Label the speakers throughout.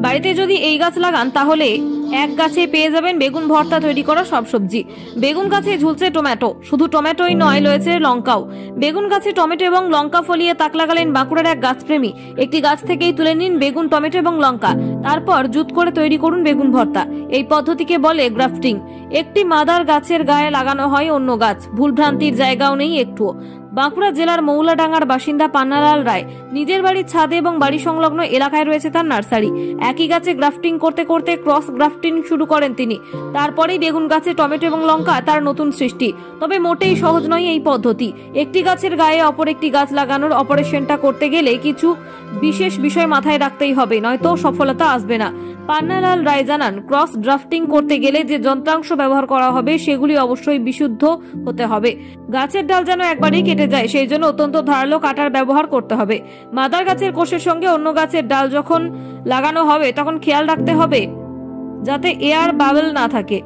Speaker 1: বাড়িতে যদি এই গাছ লাগান তাহলে এক গাছে পেয়ে যাবেন বেগুন ভর্তা তৈরি করা সব সবজি। বেগুন গাছে ঝুলছে টমেটো, শুধু টমেটোই নয়, রয়েছে লঙ্কাও। বেগুন গাছে টমেটো এবং লঙ্কা ফলিয়ে তাক লাগালেন বাঁকুড়ার এক গাছপ্রেমী। একটি গাছ থেকেই তুলে নিন বেগুন, টমেটো এবং লঙ্কা, তারপর জুত করে তৈরি করুন বেগুন ভর্তা। এই পদ্ধতিকে বলে গ্রাফটিং। একটি মাদার গাছের গায়ে লাগানো হয় অন্য গাছ, ভুলভ্রান্তির জায়গাও নেই একটুও। বাঁকুড়া জেলার মৌলাডাঙ্গার বাসিন্দা পান্নালাল রায়। নিজের বাড়ির ছাদে এবং বাড়ি সংলগ্ন এলাকায় রয়েছে তার নার্সারি। একই গাছে গ্রাফটিং করতে করতে ক্রস গ্রাফটিং শুরু করেন তিনি। তারপরেই বেগুন গাছে টমেটো এবং লঙ্কা তার নতুন সৃষ্টি। তবে মোটেই সহজ নয় এই পদ্ধতি। একটি গাছের গায়ে অপর একটি গাছ লাগানোর অপারেশনটা করতে গেলে কিছু বিশেষ বিষয় মাথায় রাখতেই হবে, নয়তো সফলতা আসবে না। পান্নালাল রায় জানান, ক্রস ড্রাফটিং করতে গেলে যে যন্ত্রাংশ ব্যবহার করা হবে সেগুলি অবশ্যই বিশুদ্ধ হতে হবে। গাছের ডাল যেন একবারেই কেটে যায়, সেই জন্য অত্যন্ত ধারালো কাটার ব্যবহার করতে হবে। মাদার গাছের কোষের সঙ্গে অন্য গাছের ডাল যখন লাগানো হবে তখন খেয়াল রাখতে হবে যাতে এয়ার বাবল না থাকে।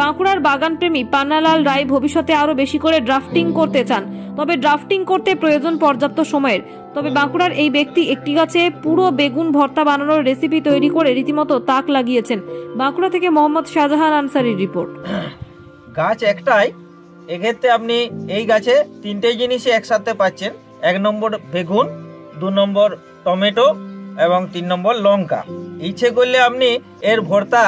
Speaker 1: বাঁকুড়ার বাগানপ্রেমী পান্নালাল রায় ভবিষ্যতে আরো বেশি করে ড্রাফটিং করতে চান, তবে ড্রাফটিং করতে প্রয়োজন পর্যাপ্ত সময়ের। তবে বাঁকুড়ার এই ব্যক্তি একটি গাছে পুরো বেগুন ভর্তা বানানোর রেসিপি তৈরি করে রীতিমতো তাক লাগিয়েছেন। বাঁকুড়া থেকে মোহাম্মদ শাহজাহান আনসারির রিপোর্ট।
Speaker 2: গাছ একটাই, এক্ষেত্রে আপনি এই গাছে তিনটে জিনিসই একসাথে পাচ্ছেন। 1 নম্বর বেগুন, 2 নম্বর টমেটো এবং 3 নম্বর লঙ্কা। ইচ্ছে করলে আপনি এর ভর্তা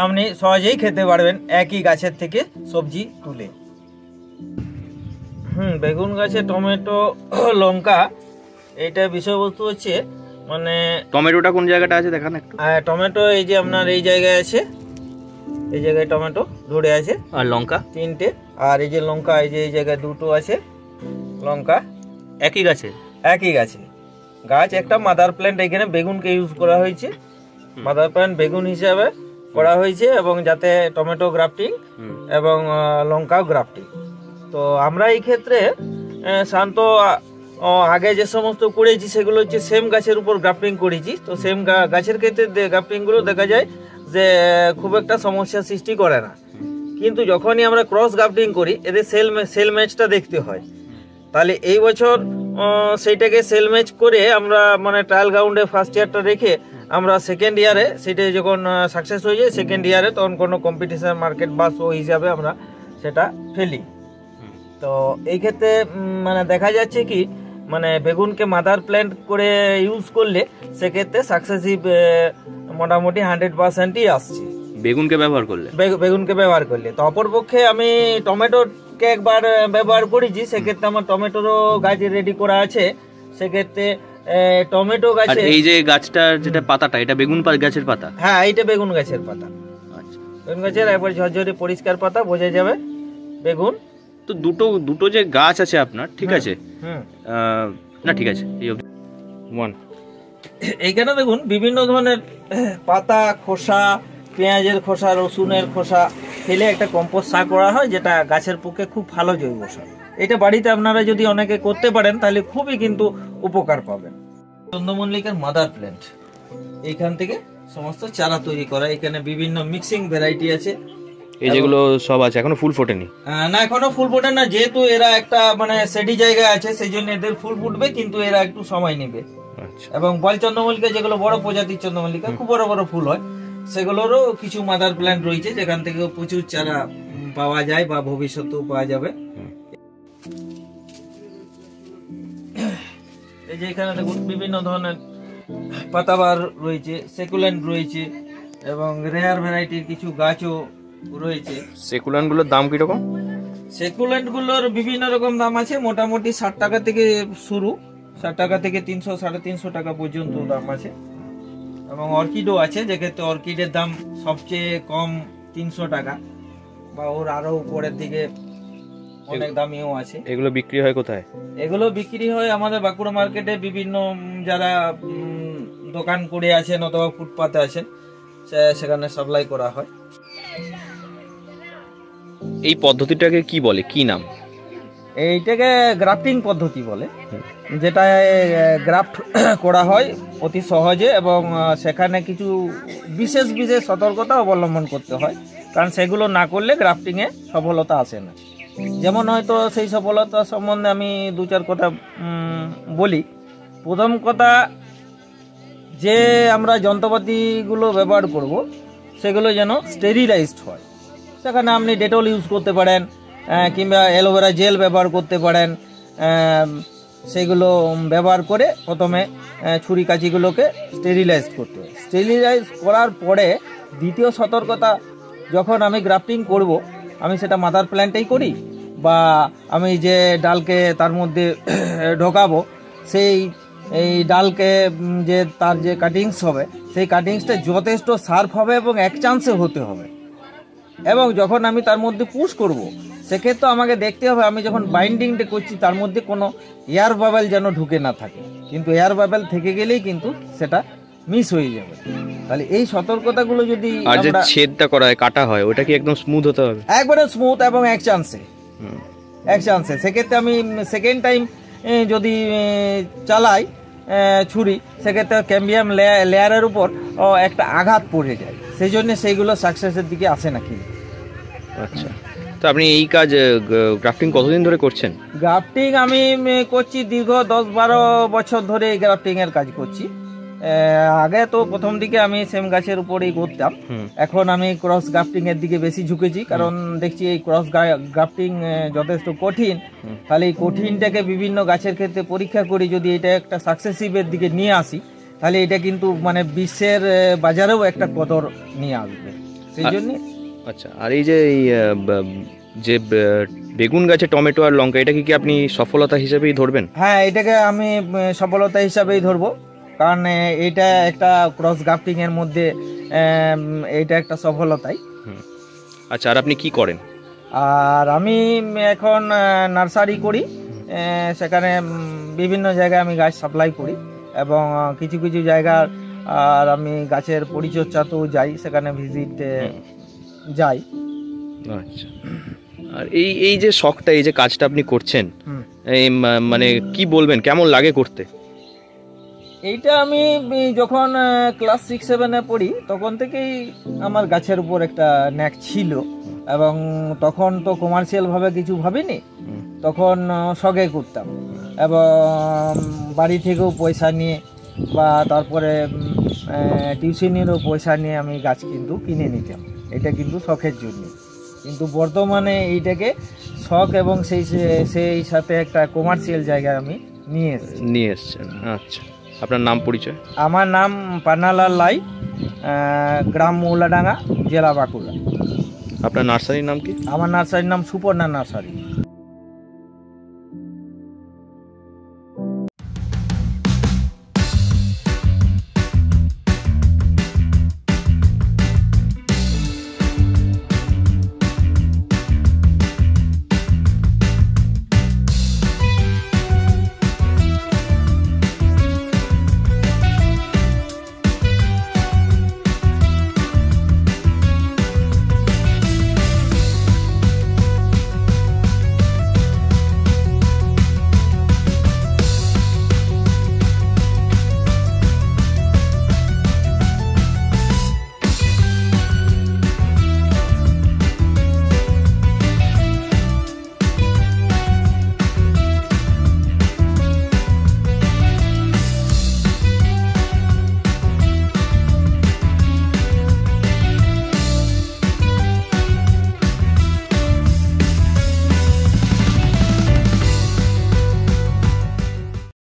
Speaker 2: আপনি সহজেই খেতে পারবেন একই গাছের থেকে সবজি তুলে। বেগুন গাছে টমেটো লঙ্কা, এইটা বিষয়বস্তু হচ্ছে মানে
Speaker 3: টমেটোটা কোন জায়গাটা আছে দেখান একটু।
Speaker 2: টমেটো এই যে আপনার এই জায়গায় আছে, এই জায়গায় টমেটো ধরে আছে,
Speaker 3: আর লঙ্কা
Speaker 2: 3টে, আর এই যে লঙ্কা এই যে এই জায়গায় 2টো আছে লঙ্কা।
Speaker 3: একই গাছে গাছ একটা মাদার প্ল্যান্ট, এখানে বেগুনকে ইউজ করা হয়েছে, মাদার প্ল্যান্ট বেগুন হিসাবে করা হয়েছে, এবং যাতে টমেটো গ্রাফটিং এবং লঙ্কাও গ্রাফটিং। তো আমরা এই ক্ষেত্রে শান্ত আগে যে সমস্ত করেছি সেগুলো হচ্ছে সেম গাছের উপর গ্রাফটিং করেছি। তো সেম গাছের ক্ষেত্রে গ্রাফটিংগুলো দেখা যায় যে খুব একটা সমস্যা সৃষ্টি করে না, কিন্তু যখনই আমরা ক্রস গ্রাফটিং করি এদের সেল ম্যাচটা দেখতে হয়। তাহলে এই বছর সেইটাকে সেল ম্যাচ করে আমরা মানে ট্রায়াল গ্রাউন্ডে ফার্স্ট ইয়ারটা রেখে আমরা সেকেন্ড ইয়ারে সেটা যখন সাকসেস হয়ে যায়, সেকেন্ড ইয়ারে তখন কোনো কম্পিটিশন মার্কেট বা শো হিসাবে আমরা সেটা ফেলি। তো এই ক্ষেত্রে মানে দেখা যাচ্ছে কি মানে বেগুনকে মাদার প্ল্যান্ট করে ইউজ করলে সেক্ষেত্রে সাকসেসিভ মোটামুটি 100%ই আসছে বেগুনকে ব্যবহার করলে। তো অপরপক্ষে আমি টমেটোকে একবার ব্যবহার করেছি, সেক্ষেত্রে আমার টমেটোরও গাছ রেডি করা আছে। সেক্ষেত্রে টমেটো গাছে এই যে গাছটা যেটা পাতাটা, এটা বেগুন গাছের পাতা?
Speaker 2: হ্যাঁ, এইটা বেগুন গাছের পাতা।
Speaker 3: আচ্ছা,
Speaker 2: বেগুন গাছের একবার ঝরঝরে পরিষ্কার পাতা, বোঝা যাবে বেগুন।
Speaker 3: তো দুটো যে গাছ আছে আপনার, ঠিক আছে? না ঠিক আছে,
Speaker 2: এইখানে দেখুন বিভিন্ন ধরনের পাতা, খোসা, পেঁয়াজের খোসা, রসুনের খোসা ফেলে একটা কম্পোস্ট সার করা হয়, যেটা গাছের পক্ষে খুব ভালো জৈব সার। এটা বাড়িতে আপনারা যদি অনেকে করতে পারেন তাহলে খুবই কিন্তু উপকার পাবেন। চন্দ্রমল্লিকার মাদার প্ল্যান্ট, এইখান থেকে সমস্ত চারা তৈরি করা। এখানে বিভিন্ন মিক্সিং ভ্যারাইটি আছে।
Speaker 3: এই যেগুলো সব আছে, এখনো ফুল ফোটেনি?
Speaker 2: না, এখনো ফুল ফোটে না, যেহেতু এরা একটা মানে সেডি জায়গায় আছে, সেই জন্য এদের ফুল ফুটবে, কিন্তু এরা একটু সময় নেবে। এবং বল চন্দ্রমল্লিকা যেগুলো বড় প্রজাতির চন্দ্রমল্লিকা, খুব বড় বড় ফুল হয়, সেগুলোরও কিছু মাদার প্ল্যান্ট রয়েছে, যেখান থেকে প্রচুর চারা পাওয়া যায় বা ভবিষ্যতেও পাওয়া যাবে। এই যে এখানে দেখুন বিভিন্ন ধরনের পাতাবাহার রয়েছে, সেকুলেন্ট রয়েছে, এবং রেয়ার ভ্যারাইটির কিছু গাছও রয়েছে।
Speaker 3: সেকুলেন্ট গুলোর দাম কিরকম?
Speaker 2: সেকুলেন্ট গুলোর বিভিন্ন রকম দাম আছে, মোটামুটি 60 টাকা থেকে শুরু, 60 টাকা থেকে 300 350 টাকা পর্যন্ত দাম আছে। এবং অর্কিডও আছে, যেক্ষেত্রে অর্কিডের দাম সবচেয়ে কম 300 টাকা, বা ওর আরো উপরের দিকে অনেক দামিও আছে।
Speaker 3: এগুলো বিক্রি হয় কোথায়?
Speaker 2: এগুলো বিক্রি হয় আমাদের বাঁকুড়া মার্কেটে, বিভিন্ন যারা দোকান করে আছেন অথবা ফুটপাতে আছেন সেখানে সাপ্লাই করা হয়।
Speaker 3: এই পদ্ধতিটাকে কি বলে, কি নাম?
Speaker 2: এইটাকে গ্রাফটিং পদ্ধতি বলে, যেটা গ্রাফট করা হয় অতি সহজে, এবং সেখানে কিছু বিশেষ সতর্কতা অবলম্বন করতে হয়, কারণ সেগুলো না করলে গ্রাফটিংয়ে সফলতা আসে না। যেমন হয়তো সেই সফলতা সম্বন্ধে আমি 2-4 কথা বলি। প্রথম কথা, যে আমরা যন্ত্রপাতিগুলো ব্যবহার করব সেগুলো যেন স্টেরিলাইজড হয়। সেখানে আপনি ডেটল ইউজ করতে পারেন, কিংবা অ্যালোভেরা জেল ব্যবহার করতে পারেন। সেগুলো ব্যবহার করে প্রথমে ছুরি কাঁচিগুলোকে স্টেরিলাইজ করতে হয়। স্টেরিলাইজ করার পরে দ্বিতীয় সতর্কতা, যখন আমি গ্রাফটিং করব, আমি সেটা মাদার প্ল্যান্টেই করি বা আমি যে ডালকে তার মধ্যে ঢোকাবো এই ডালকে যে তার যে কাটিংস হবে সেই কাটিংসটা যথেষ্ট শার্প হবে এবং এক চান্সে হতে হবে। এবং যখন আমি তার মধ্যে পুশ করব, সেক্ষেত্রে আমাকে দেখতে হবে আমি যখন বাইন্ডিংটা করছি তার মধ্যে কোনো এয়ার বাবেল যেন ঢুকে না থাকে, কিন্তু এয়ার বাবেল থেকে গেলেই কিন্তু সেটা মিস হয়ে যাবে। তাহলে এই সতর্কতাগুলো যদি
Speaker 4: আর যে ছেদটা করা হয়, কাটা হয়, ওটা কি একদম স্মুথ হতে হবে?
Speaker 2: একবারে স্মুথ এবং এক চান্সে। সেক্ষেত্রে আমি সেকেন্ড টাইম যদি চালাই ছুরি, সেক্ষেত্রে ক্যাম্বিয়াম লেয়ারের উপর একটা আঘাত পড়ে যায়, সেই জন্য সেইগুলো সাকসেসের দিকে আসে না। কি
Speaker 4: আচ্ছা, তো আপনি এই কাজ গ্রাফটিং কতদিন ধরে করছেন?
Speaker 2: গ্রাফটিং আমি করছি দীর্ঘ 10-12 বছর ধরে এই গ্রাফটিং এর কাজ করছি। আগে তো প্রথম দিকে আমি সেম গাছের উপরেই করতাম, এখন আমি ক্রস গ্রাফটিং এর দিকে বেশি ঝুঁকেছি, কারণ দেখছি এই ক্রস গ্রাফটিং যথেষ্ট কঠিন। তাহলে এই কঠিনটাকে বিভিন্ন গাছের ক্ষেত্রে পরীক্ষা করি, যদি এটা একটা সাকসেসিভের দিকে নিয়ে আসি, তাহলে এটা কিন্তু মানে বিশ্বের বাজারেও একটা কদর নিয়ে আসবে, সেই জন্য।
Speaker 4: আচ্ছা, আর এই যে বেগুন গাছে টমেটো আর লঙ্কা, এটা কি আপনি সফলতা হিসেবেই ধরবেন?
Speaker 2: হ্যাঁ, এটাকে আমি সফলতা হিসাবেই ধরবো, কারণ এটা একটা ক্রস গ্রাফটিং এর মধ্যে এটা একটা সফলতাই।
Speaker 4: আচ্ছা, আর আপনি কি করেন?
Speaker 2: আর আমি এখন নার্সারি করি, সেখানে বিভিন্ন জায়গায় আমি গাছ সাপ্লাই করি, এবং কিছু কিছু জায়গার আর আমি গাছের পরিচর্যাতেও যাই, সেখানে ভিজিট যাই।
Speaker 4: আচ্ছা, আর এই যে শখটা, এই যে কাজটা আপনি করছেন, এই মানে কি বলবেন, কেমন লাগে করতে?
Speaker 2: এইটা আমি যখন ক্লাস 6-7-এ পড়ি তখন থেকেই আমার গাছের উপর একটা ন্যাক ছিল, এবং তখন তো কমার্শিয়াল ভাবে কিছু ভাবিনি, তখন শখে করতাম, এবং বাড়ি থেকেও পয়সা নিয়ে বা তারপরে টিউশনেরও পয়সা নিয়ে আমি গাছ কিন্তু কিনে নিতাম, এটা কিন্তু শখের জন্য। কিন্তু বর্তমানে এইটাকে শখ এবং সেই সাথে একটা কমার্শিয়াল জায়গায় আমি নিয়ে
Speaker 4: এসেছেন। আচ্ছা, আপনার নাম পরিচয়?
Speaker 2: আমার নাম পান্নালাল লাই, গ্রাম মৌলাডাঙ্গা, জেলা বাঁকুড়া।
Speaker 4: আপনার নার্সারির নাম কি?
Speaker 2: আমার নার্সারির নাম সুপর্ণা নার্সারি।